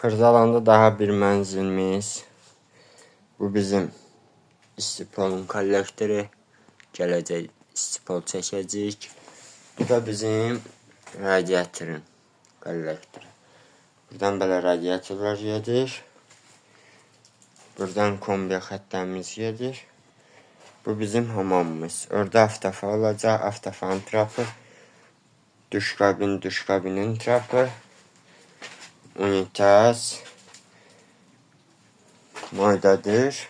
Kırdalanda daha bir mənzilimiz. Bu bizim istipolun kollektoru. Gələcək istipol çəkəcəyik. Bu da bizim radiatorun kollektoru. Buradan belə radiatorlar gedir. Buradan kombi xəttlərimiz gedir. Bu bizim hamamımız. Orada avtofa olacaq. Avtofanın trapı. Duşkabinin trapı. Unitaz. Maydadır.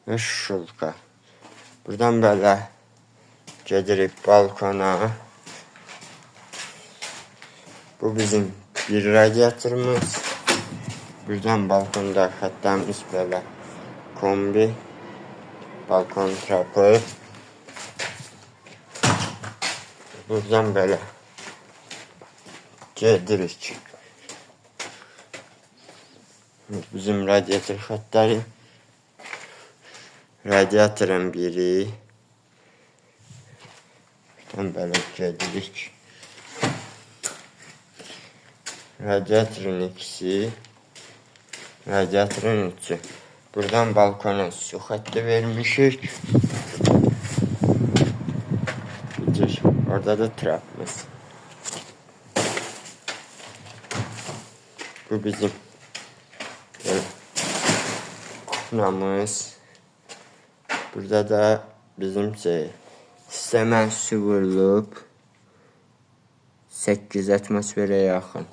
Ve şulka. Buradan belə gedirik balkona. Bu bizim bir radiatorumuz. Buradan balkonda xəttlərimiz belə. Kombi. Balkon trapı. Buradan belə gedirik. Bizim radiator xəttləri. Radiatorun biri. Buradan belə gedirik. Radiatorun ikisi. Radiatorun üçü. Buradan balkona su xətti vermişik. Orada da trapımız. Bu bizim kuknamız. Burada da bizim sistemə su vurulub 8 atmosferə yaxın.